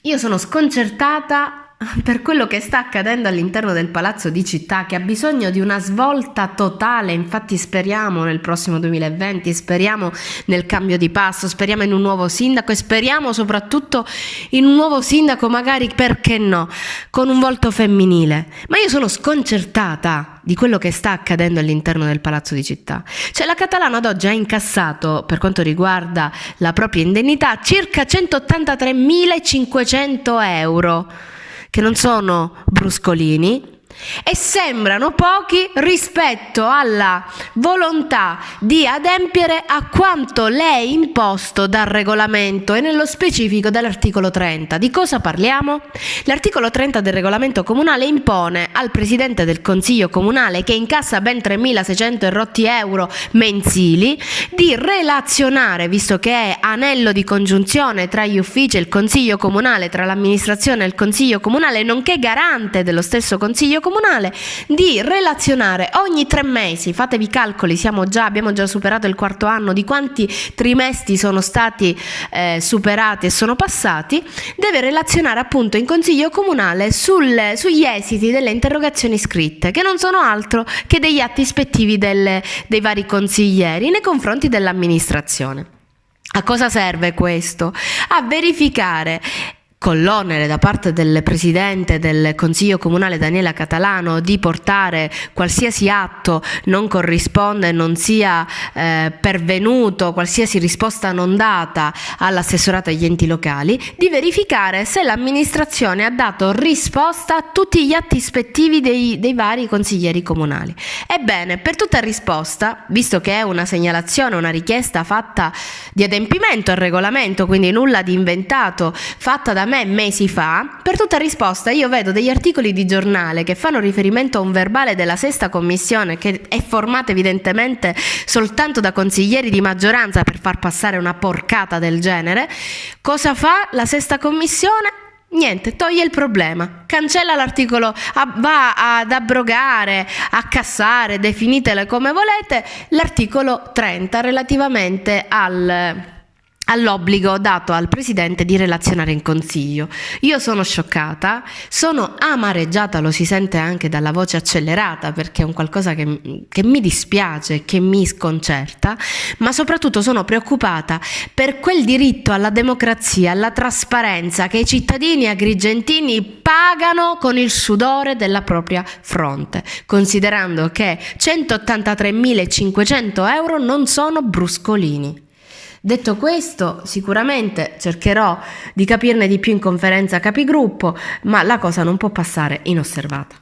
Io sono sconcertata per quello che sta accadendo all'interno del Palazzo di Città, che ha bisogno di una svolta totale. Infatti speriamo nel prossimo 2020, speriamo nel cambio di passo, speriamo in un nuovo sindaco e speriamo soprattutto in un nuovo sindaco, magari, perché no, con un volto femminile. Ma io sono sconcertata di quello che sta accadendo all'interno del Palazzo di Città. Cioè, la Catalano ad oggi ha incassato, per quanto riguarda la propria indennità, circa 183.500 euro, che non sono bruscolini e sembrano pochi rispetto alla volontà di adempiere a quanto le è imposto dal regolamento e nello specifico dall'articolo 30. Di cosa parliamo? L'articolo 30 del regolamento comunale impone al presidente del consiglio comunale, che incassa ben 3.600 e rotti euro mensili, di relazionare, visto che è anello di congiunzione tra gli uffici e il consiglio comunale, tra l'amministrazione e il consiglio comunale, nonché garante dello stesso consiglio comunale, di relazionare ogni 3 mesi. Fatevi calcoli, abbiamo già superato il 4º anno di quanti trimestri sono stati superati e sono passati. Deve relazionare appunto in consiglio comunale sugli esiti delle interrogazioni scritte, che non sono altro che degli atti ispettivi dei vari consiglieri nei confronti dell'amministrazione. A cosa serve questo? A verificare, con l'onere da parte del presidente del Consiglio Comunale Daniela Catalano di portare qualsiasi atto non corrisponde, non sia pervenuto, qualsiasi risposta non data all'assessorato agli enti locali, di verificare se l'amministrazione ha dato risposta a tutti gli atti ispettivi dei vari consiglieri comunali. Ebbene, per tutta risposta, visto che è una segnalazione, una richiesta fatta di adempimento al regolamento, quindi nulla di inventato, fatta da me mesi fa, per tutta risposta io vedo degli articoli di giornale che fanno riferimento a un verbale della 6ª commissione, che è formata evidentemente soltanto da consiglieri di maggioranza per far passare una porcata del genere. Cosa fa la 6ª commissione? Niente, toglie il problema, cancella l'articolo, va ad abrogare, a cassare, definitele come volete, l'articolo 30 relativamente all'obbligo dato al presidente di relazionare in consiglio. Io sono scioccata, sono amareggiata, lo si sente anche dalla voce accelerata, perché è un qualcosa che mi dispiace, che mi sconcerta, ma soprattutto sono preoccupata per quel diritto alla democrazia, alla trasparenza che i cittadini agrigentini pagano con il sudore della propria fronte, considerando che 183.500 euro non sono bruscolini. Detto questo, sicuramente cercherò di capirne di più in conferenza capigruppo, ma la cosa non può passare inosservata.